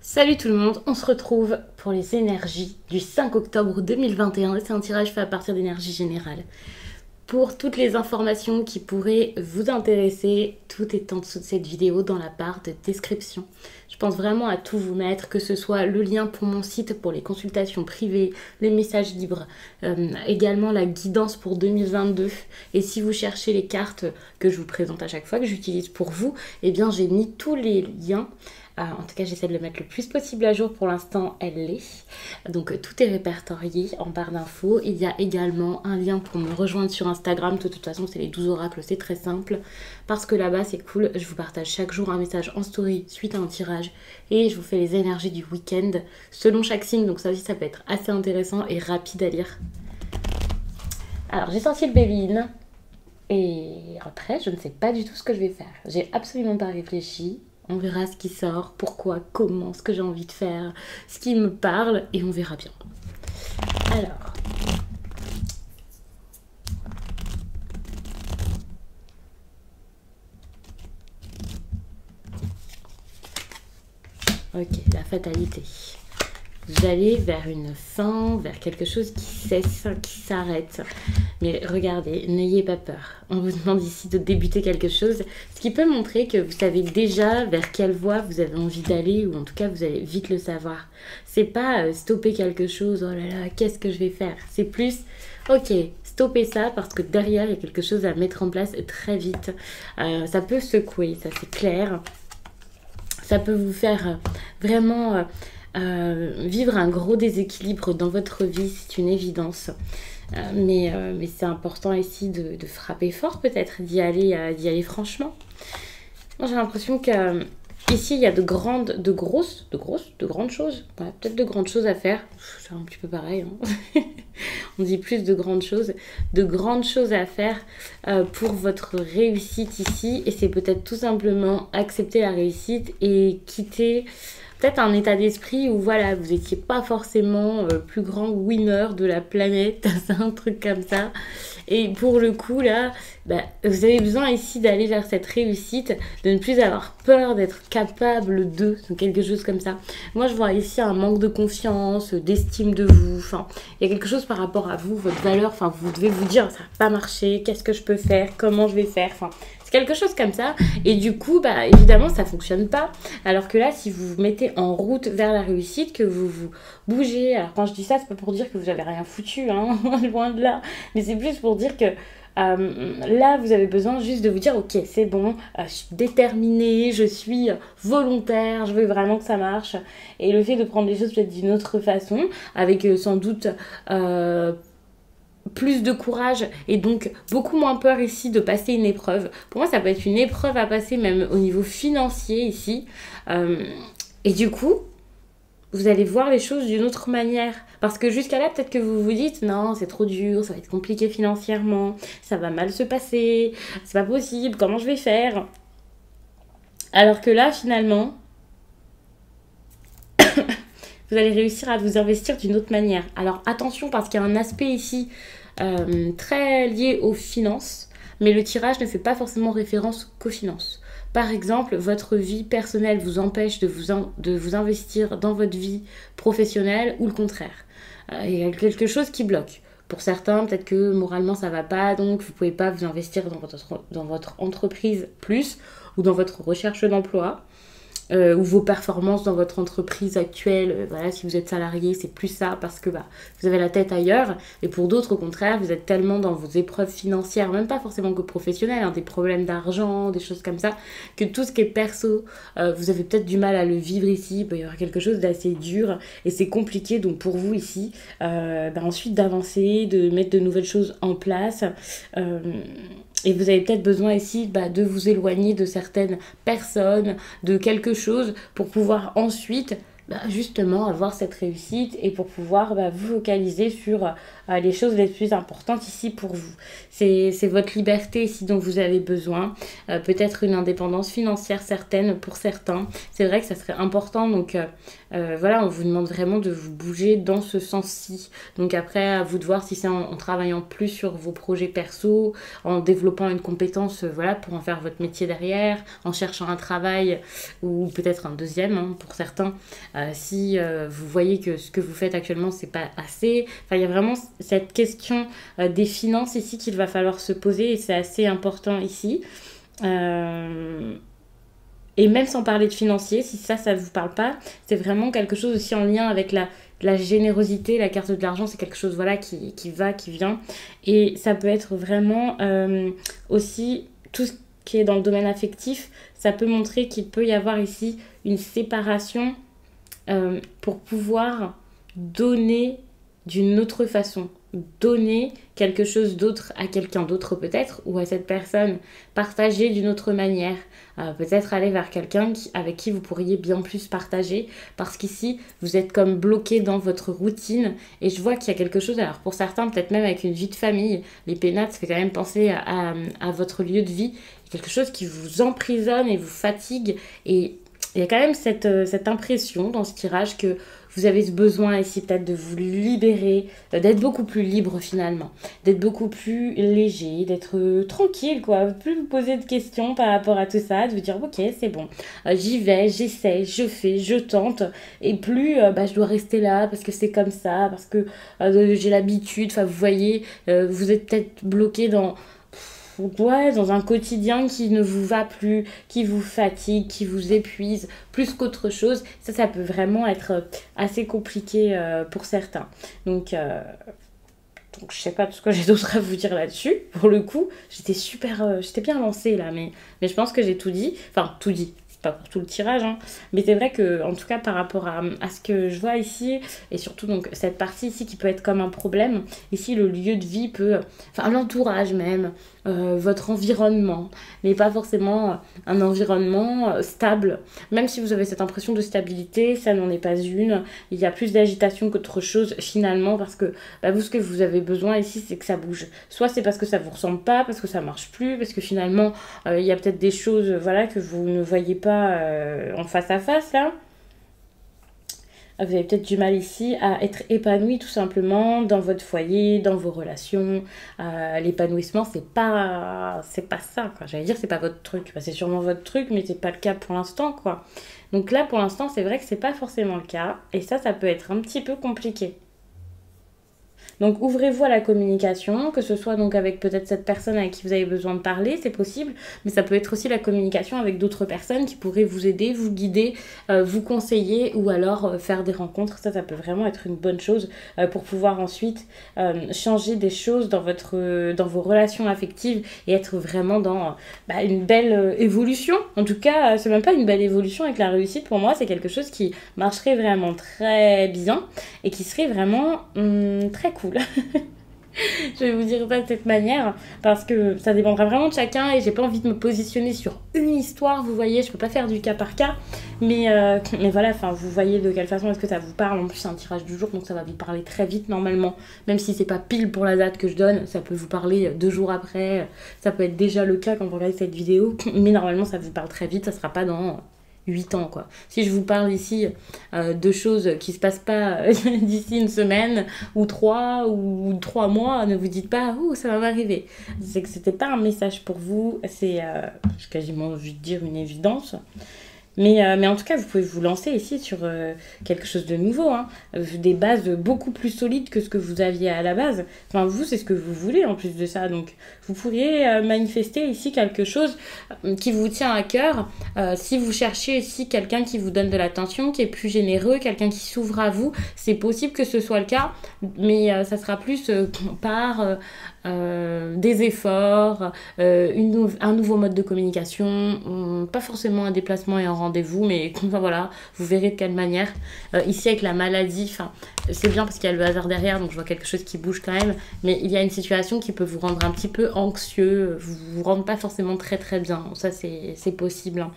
Salut tout le monde, on se retrouve pour les énergies du 5 octobre 2021 et c'est un tirage fait à partir d'énergie générale. Pour toutes les informations qui pourraient vous intéresser, tout est en dessous de cette vidéo dans la barre de description. Je pense vraiment à tout vous mettre, que ce soit le lien pour mon site pour les consultations privées, les messages libres, également la guidance pour 2022. Et si vous cherchez les cartes que je vous présente à chaque fois, que j'utilise pour vous, eh bien j'ai mis tous les liens. En tout cas, j'essaie de le mettre le plus possible à jour. Pour l'instant, elle l'est. Donc, tout est répertorié en barre d'infos. Il y a également un lien pour me rejoindre sur Instagram. De toute façon, c'est les 12 oracles. C'est très simple. Parce que là-bas, c'est cool. Je vous partage chaque jour un message en story suite à un tirage. Et je vous fais les énergies du week-end selon chaque signe. Donc, ça aussi, ça peut être assez intéressant et rapide à lire. Alors, j'ai sorti le Baby-In. Et après, je ne sais pas du tout ce que je vais faire. J'ai absolument pas réfléchi. On verra ce qui sort, pourquoi, comment, ce que j'ai envie de faire, ce qui me parle, et on verra bien. Alors. Ok, la fatalité. Vous allez vers une fin, vers quelque chose qui cesse, qui s'arrête. Mais regardez, n'ayez pas peur. On vous demande ici de débuter quelque chose, ce qui peut montrer que vous savez déjà vers quelle voie vous avez envie d'aller, ou en tout cas vous allez vite le savoir. C'est pas stopper quelque chose, oh là là, qu'est-ce que je vais faire? C'est plus, ok, stopper ça parce que derrière il y a quelque chose à mettre en place très vite. Ça peut secouer, ça c'est clair. Ça peut vous faire vraiment... vivre un gros déséquilibre dans votre vie, c'est une évidence. Mais c'est important ici de frapper fort peut-être, d'y aller franchement. Moi j'ai l'impression que ici il y a de grandes choses. Ouais, peut-être de grandes choses à faire. C'est un petit peu pareil. Hein. On dit plus de grandes choses à faire pour votre réussite ici. Et c'est peut-être tout simplement accepter la réussite et quitter... peut-être un état d'esprit où voilà, vous n'étiez pas forcément le plus grand winner de la planète, c'est un truc comme ça. Et pour le coup, là, vous avez besoin ici d'aller vers cette réussite, de ne plus avoir peur d'être capable de quelque chose comme ça. Moi, je vois ici un manque de confiance, d'estime de vous. Enfin, il y a quelque chose par rapport à vous, votre valeur. Enfin, vous devez vous dire, ça va pas marcher, qu'est-ce que je peux faire, comment je vais faire. Enfin, c'est quelque chose comme ça. Et du coup, évidemment, ça fonctionne pas. Alors que là, si vous vous mettez en route vers la réussite, que vous vous bougez. Alors, quand je dis ça, c'est pas pour dire que vous avez rien foutu, hein, loin de là. Mais c'est plus pour dire que là, vous avez besoin juste de vous dire, ok, c'est bon, je suis déterminée, je suis volontaire, je veux vraiment que ça marche. Et le fait de prendre les choses peut-être d'une autre façon, avec sans doute... plus de courage et donc beaucoup moins peur ici de passer une épreuve. Pour moi, ça peut être une épreuve à passer même au niveau financier ici. Et du coup, vous allez voir les choses d'une autre manière. Parce que jusqu'à là, peut-être que vous vous dites, non, c'est trop dur, ça va être compliqué financièrement, ça va mal se passer, c'est pas possible, comment je vais faire? Alors que là, finalement... vous allez réussir à vous investir d'une autre manière. Alors attention parce qu'il y a un aspect ici très lié aux finances, mais le tirage ne fait pas forcément référence qu'aux finances. Par exemple, votre vie personnelle vous empêche de vous investir dans votre vie professionnelle ou le contraire. Il y a quelque chose qui bloque. Pour certains, peut-être que moralement ça va pas, donc vous pouvez pas vous investir dans votre entreprise plus ou dans votre recherche d'emploi. Ou vos performances dans votre entreprise actuelle, voilà, si vous êtes salarié, c'est plus ça parce que vous avez la tête ailleurs. Et pour d'autres, au contraire, vous êtes tellement dans vos épreuves financières, même pas forcément que professionnelles, hein, des problèmes d'argent, des choses comme ça, que tout ce qui est perso, vous avez peut-être du mal à le vivre ici. Il peut y avoir quelque chose d'assez dur et c'est compliqué. Donc pour vous ici, ensuite d'avancer, de mettre de nouvelles choses en place. Et vous avez peut-être besoin ici de vous éloigner de certaines personnes, de quelque chose pour pouvoir ensuite justement avoir cette réussite et pour pouvoir vous focaliser sur les choses les plus importantes ici pour vous. C'est votre liberté ici dont vous avez besoin, peut-être une indépendance financière certaine pour certains. C'est vrai que ça serait important donc Voilà, on vous demande vraiment de vous bouger dans ce sens-ci. Donc après, à vous de voir si c'est en travaillant plus sur vos projets perso, en développant une compétence, voilà, pour en faire votre métier derrière, en cherchant un travail ou peut-être un deuxième, hein, pour certains. Si vous voyez que ce que vous faites actuellement, c'est pas assez. Enfin, il y a vraiment cette question des finances ici qu'il va falloir se poser et c'est assez important ici. Et même sans parler de financier, si ça vous parle pas, c'est vraiment quelque chose aussi en lien avec la générosité, la carte de l'argent, c'est quelque chose voilà, qui va, qui vient. Et ça peut être vraiment aussi tout ce qui est dans le domaine affectif, ça peut montrer qu'il peut y avoir ici une séparation pour pouvoir donner d'une autre façon. Donner quelque chose d'autre à quelqu'un d'autre peut-être, ou à cette personne, partager d'une autre manière, peut-être aller vers quelqu'un avec qui vous pourriez bien plus partager, parce qu'ici vous êtes comme bloqué dans votre routine, et je vois qu'il y a quelque chose, alors pour certains peut-être même avec une vie de famille, les pénates, ça fait quand même penser à votre lieu de vie, quelque chose qui vous emprisonne et vous fatigue, et il y a quand même cette impression dans ce tirage que vous avez ce besoin ici peut-être de vous libérer, d'être beaucoup plus libre finalement, d'être beaucoup plus léger, d'être tranquille quoi, plus vous poser de questions par rapport à tout ça, de vous dire ok c'est bon, j'y vais, j'essaie, je fais, je tente, et plus je dois rester là parce que c'est comme ça, parce que j'ai l'habitude, enfin vous voyez, vous êtes peut-être bloqué dans un quotidien qui ne vous va plus, qui vous fatigue, qui vous épuise, plus qu'autre chose. Ça peut vraiment être assez compliqué pour certains. Donc je sais pas tout ce que j'ai d'autre à vous dire là-dessus. Pour le coup, j'étais bien lancée là, mais je pense que j'ai tout dit. Enfin, tout dit. Pas pour tout le tirage, hein. Mais c'est vrai que, en tout cas, par rapport à ce que je vois ici, et surtout donc cette partie ici qui peut être comme un problème, ici le lieu de vie peut, enfin l'entourage même, votre environnement, mais pas forcément un environnement stable. Même si vous avez cette impression de stabilité, ça n'en est pas une. Il y a plus d'agitation qu'autre chose finalement, parce que vous, ce que vous avez besoin ici, c'est que ça bouge. Soit c'est parce que ça vous ressemble pas, parce que ça marche plus, parce que finalement, il y a peut-être des choses voilà, que vous ne voyez pas en face à face là. Vous avez peut-être du mal ici à être épanoui tout simplement dans votre foyer, dans vos relations. L'épanouissement, c'est pas ça, quoi. J'allais dire, c'est pas votre truc. C'est sûrement votre truc, mais c'est pas le cas pour l'instant, quoi. Donc là, pour l'instant, c'est vrai que c'est pas forcément le cas. Et ça peut être un petit peu compliqué. Donc ouvrez-vous à la communication, que ce soit donc avec peut-être cette personne avec qui vous avez besoin de parler, c'est possible, mais ça peut être aussi la communication avec d'autres personnes qui pourraient vous aider, vous guider, vous conseiller ou alors faire des rencontres. Ça peut vraiment être une bonne chose pour pouvoir ensuite changer des choses dans vos relations affectives et être vraiment dans une belle évolution. En tout cas, c'est même pas une belle évolution avec la réussite pour moi, c'est quelque chose qui marcherait vraiment très bien et qui serait vraiment très cool. Je vais vous dire ça de cette manière parce que ça dépendra vraiment de chacun et j'ai pas envie de me positionner sur une histoire, vous voyez, je peux pas faire du cas par cas, mais voilà, enfin vous voyez de quelle façon est-ce que ça vous parle. En plus c'est un tirage du jour donc ça va vous parler très vite normalement, même si c'est pas pile pour la date que je donne, ça peut vous parler 2 jours après, ça peut être déjà le cas quand vous regardez cette vidéo, mais normalement ça vous parle très vite, ça sera pas dans 8 ans quoi. Si je vous parle ici de choses qui se passent pas d'ici une semaine ou 3 mois, ne vous dites pas « ça va m'arriver ». C'est que c'était pas un message pour vous, c'est quasiment envie de dire une évidence. Mais en tout cas, vous pouvez vous lancer ici sur quelque chose de nouveau, hein, des bases beaucoup plus solides que ce que vous aviez à la base. Enfin, vous, c'est ce que vous voulez en plus de ça. Donc, vous pourriez manifester ici quelque chose qui vous tient à cœur. Si vous cherchez ici quelqu'un qui vous donne de l'attention, qui est plus généreux, quelqu'un qui s'ouvre à vous, c'est possible que ce soit le cas, mais ça sera plus par des efforts, un nouveau mode de communication, pas forcément un déplacement et un rendez-vous, mais enfin, voilà, vous verrez de quelle manière. Ici avec la maladie, c'est bien parce qu'il y a le hasard derrière, donc je vois quelque chose qui bouge quand même, mais il y a une situation qui peut vous rendre un petit peu anxieux, vous rendre pas forcément très très bien, ça c'est possible, hein.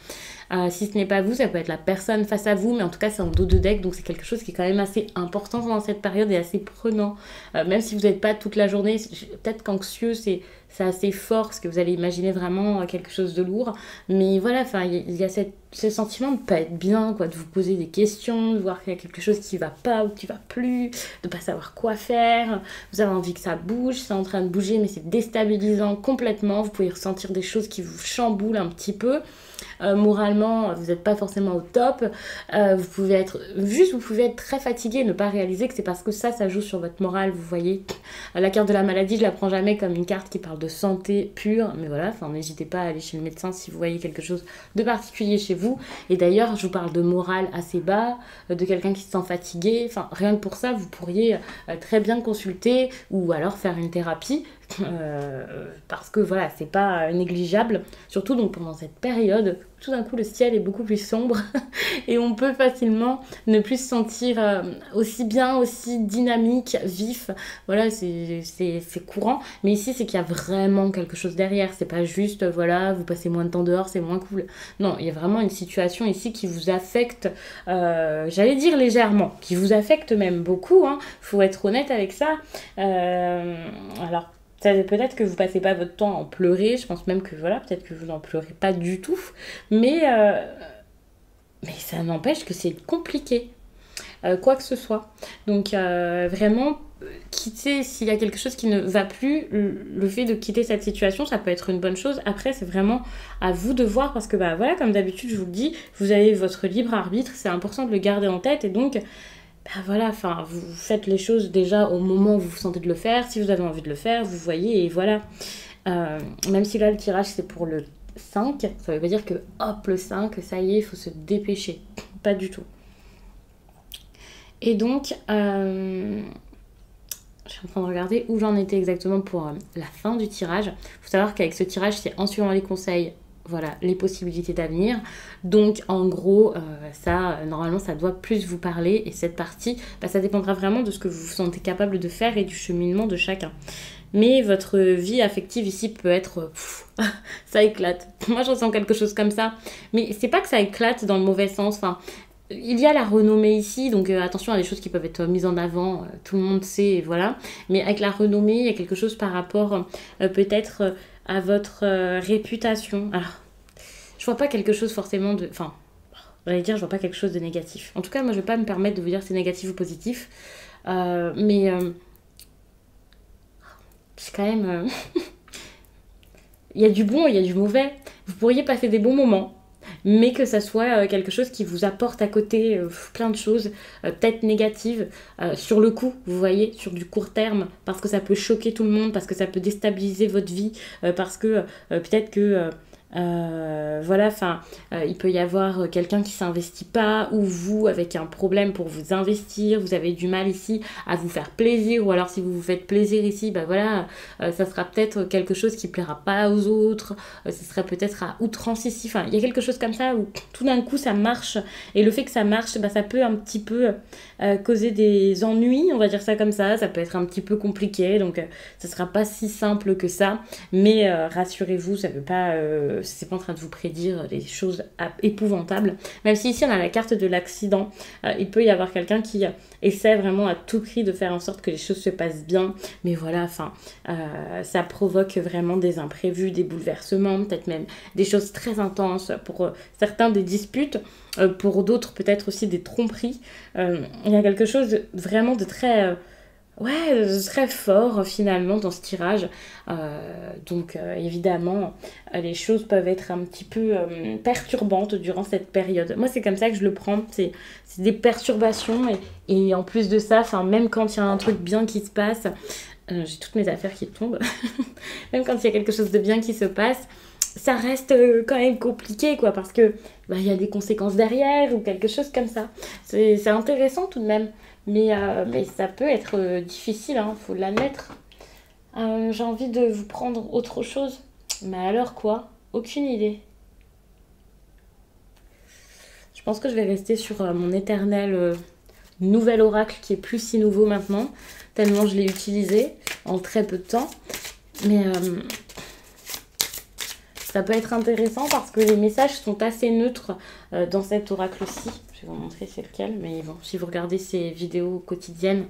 Si ce n'est pas vous, ça peut être la personne face à vous, mais en tout cas c'est un dos de deck, donc c'est quelque chose qui est quand même assez important pendant cette période et assez prenant. Même si vous n'êtes pas toute la journée, peut-être qu'anxieux c'est c'est assez fort parce que vous allez imaginer vraiment quelque chose de lourd. Mais voilà, enfin, il y a ce sentiment de pas être bien, quoi, de vous poser des questions, de voir qu'il y a quelque chose qui va pas ou qui va plus, de pas savoir quoi faire. Vous avez envie que ça bouge, c'est en train de bouger, mais c'est déstabilisant complètement. Vous pouvez ressentir des choses qui vous chamboulent un petit peu. Moralement, vous n'êtes pas forcément au top. Vous pouvez être très fatigué, ne pas réaliser que c'est parce que ça joue sur votre morale, vous voyez. La carte de la maladie, je la prends jamais comme une carte qui parle de santé pure, mais voilà, enfin, n'hésitez pas à aller chez le médecin si vous voyez quelque chose de particulier chez vous. Et d'ailleurs, je vous parle de morale assez bas, de quelqu'un qui se sent fatigué. Enfin, rien que pour ça, vous pourriez très bien consulter ou alors faire une thérapie. Parce que voilà, c'est pas négligeable, surtout donc pendant cette période, tout d'un coup le ciel est beaucoup plus sombre et on peut facilement ne plus se sentir aussi bien, aussi dynamique, vif. Voilà, c'est courant, mais ici c'est qu'il y a vraiment quelque chose derrière, c'est pas juste voilà, vous passez moins de temps dehors, c'est moins cool. Non, il y a vraiment une situation ici qui vous affecte, j'allais dire légèrement, qui vous affecte même beaucoup, hein, faut être honnête avec ça. Alors peut-être que vous passez pas votre temps à en pleurer, je pense même que voilà, peut-être que vous n'en pleurez pas du tout, mais ça n'empêche que c'est compliqué, quoi que ce soit. Donc vraiment, quitter, s'il y a quelque chose qui ne va plus, le fait de quitter cette situation, ça peut être une bonne chose. Après, c'est vraiment à vous de voir, parce que bah voilà, comme d'habitude, je vous le dis, vous avez votre libre arbitre, c'est important de le garder en tête, et donc bah voilà, enfin, vous faites les choses déjà au moment où vous vous sentez de le faire. Si vous avez envie de le faire, vous voyez, et voilà. Même si là, le tirage, c'est pour le 5, ça veut pas dire que, hop, le 5, ça y est, il faut se dépêcher. Pas du tout. Et donc, je suis en train de regarder où j'en étais exactement pour la fin du tirage. Il faut savoir qu'avec ce tirage, c'est en suivant les conseils, voilà, les possibilités d'avenir. Donc, en gros, normalement, ça doit plus vous parler. Et cette partie, bah, ça dépendra vraiment de ce que vous vous sentez capable de faire et du cheminement de chacun. Mais votre vie affective ici peut être... ça éclate. Moi, je ressens quelque chose comme ça. Mais c'est pas que ça éclate dans le mauvais sens. Enfin, il y a la renommée ici, donc attention à des choses qui peuvent être mises en avant, tout le monde sait, et voilà. Mais avec la renommée, il y a quelque chose par rapport peut-être à votre réputation. Alors, je vois pas quelque chose forcément de... Enfin, j'allais dire, je vois pas quelque chose de négatif. En tout cas, moi, je vais pas me permettre de vous dire si c'est négatif ou positif. Mais c'est quand même... il y a du bon et il y a du mauvais. Vous pourriez passer des bons moments, mais que ça soit quelque chose qui vous apporte à côté plein de choses, peut-être négatives, sur le coup, vous voyez, sur du court terme, parce que ça peut choquer tout le monde, parce que ça peut déstabiliser votre vie, parce que peut-être que... voilà, enfin, il peut y avoir quelqu'un qui s'investit pas, ou vous avec un problème pour vous investir, vous avez du mal ici à vous faire plaisir, ou alors si vous vous faites plaisir ici, bah voilà, ça sera peut-être quelque chose qui plaira pas aux autres, ça serait peut-être à outrance ici, enfin il y a quelque chose comme ça où tout d'un coup ça marche, et le fait que ça marche, bah, ça peut un petit peu causer des ennuis, on va dire ça comme ça peut être un petit peu compliqué, donc ça sera pas si simple que ça, mais rassurez-vous, ça veut pas c'est pas en train de vous prédire des choses épouvantables. Même si ici on a la carte de l'accident, il peut y avoir quelqu'un qui essaie vraiment à tout prix de faire en sorte que les choses se passent bien. Mais voilà, enfin, ça provoque vraiment des imprévus, des bouleversements, peut-être même des choses très intenses. Pour certains, des disputes. Pour d'autres, peut-être aussi des tromperies. Il y a quelque chose vraiment de très... très fort finalement dans ce tirage. Donc évidemment, les choses peuvent être un petit peu perturbantes durant cette période. Moi, c'est comme ça que je le prends. C'est des perturbations. Et en plus de ça, même quand il y a un truc bien qui se passe, j'ai toutes mes affaires qui tombent. Même quand il y a quelque chose de bien qui se passe, ça reste quand même compliqué, quoi, parce que il y a des conséquences derrière ou quelque chose comme ça. C'est intéressant tout de même. Mais ça peut être difficile, hein, faut l'admettre. J'ai envie de vous prendre autre chose. Mais alors quoi? Aucune idée. Je pense que je vais rester sur mon éternel nouvel oracle qui est plus si nouveau maintenant. Tellement je l'ai utilisé en très peu de temps. Mais ça peut être intéressant parce que les messages sont assez neutres dans cet oracle-ci. Je vais vous montrer c'est lequel, mais bon, si vous regardez ces vidéos quotidiennes,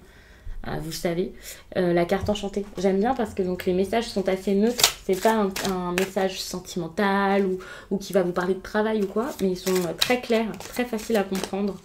vous savez, la carte enchantée. J'aime bien parce que donc, les messages sont assez neutres. C'est pas un message sentimental ou qui va vous parler de travail ou quoi, mais ils sont très clairs, très faciles à comprendre.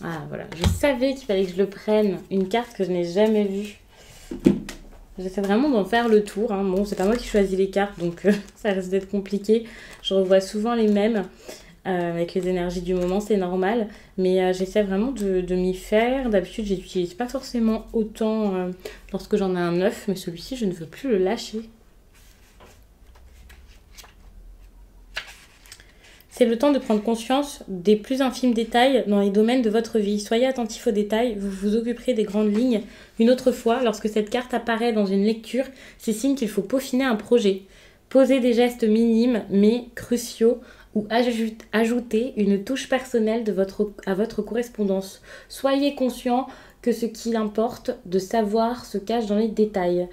Ah voilà, je savais qu'il fallait que je le prenne, une carte que je n'ai jamais vue. J'essaie vraiment d'en faire le tour, hein. Bon, c'est pas moi qui choisis les cartes, donc ça risque d'être compliqué. Je revois souvent les mêmes avec les énergies du moment, c'est normal. Mais j'essaie vraiment de m'y faire. D'habitude, j'utilise pas forcément autant lorsque j'en ai un neuf, mais celui-ci, je ne veux plus le lâcher. C'est le temps de prendre conscience des plus infimes détails dans les domaines de votre vie. Soyez attentif aux détails, vous vous occuperez des grandes lignes. Une autre fois, lorsque cette carte apparaît dans une lecture, c'est signe qu'il faut peaufiner un projet. Posez des gestes minimes mais cruciaux ou ajoutez une touche personnelle à votre correspondance. Soyez conscient que ce qu'il importe de savoir se cache dans les détails.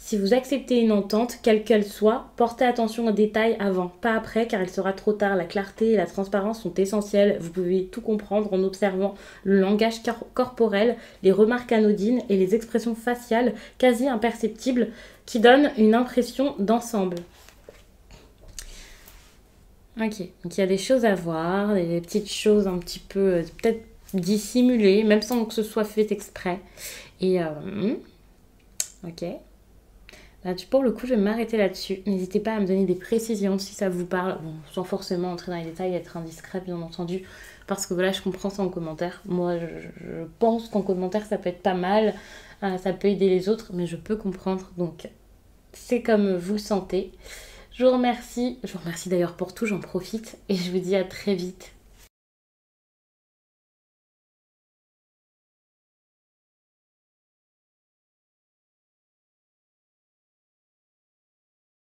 Si vous acceptez une entente, quelle qu'elle soit, portez attention aux détails avant, pas après, car il sera trop tard. La clarté et la transparence sont essentielles. Vous pouvez tout comprendre en observant le langage corporel, les remarques anodines et les expressions faciales quasi imperceptibles qui donnent une impression d'ensemble. Ok, donc il y a des choses à voir, des petites choses un petit peu peut-être dissimulées, même sans que ce soit fait exprès. Et ok. Là, pour le coup, je vais m'arrêter là-dessus. N'hésitez pas à me donner des précisions si ça vous parle. Bon, sans forcément entrer dans les détails et être indiscret, bien entendu. Parce que voilà, je comprends ça en commentaire. Moi, je pense qu'en commentaire, ça peut être pas mal. Ça peut aider les autres, mais je peux comprendre. Donc, c'est comme vous le sentez. Je vous remercie. Je vous remercie d'ailleurs pour tout, j'en profite. Et je vous dis à très vite.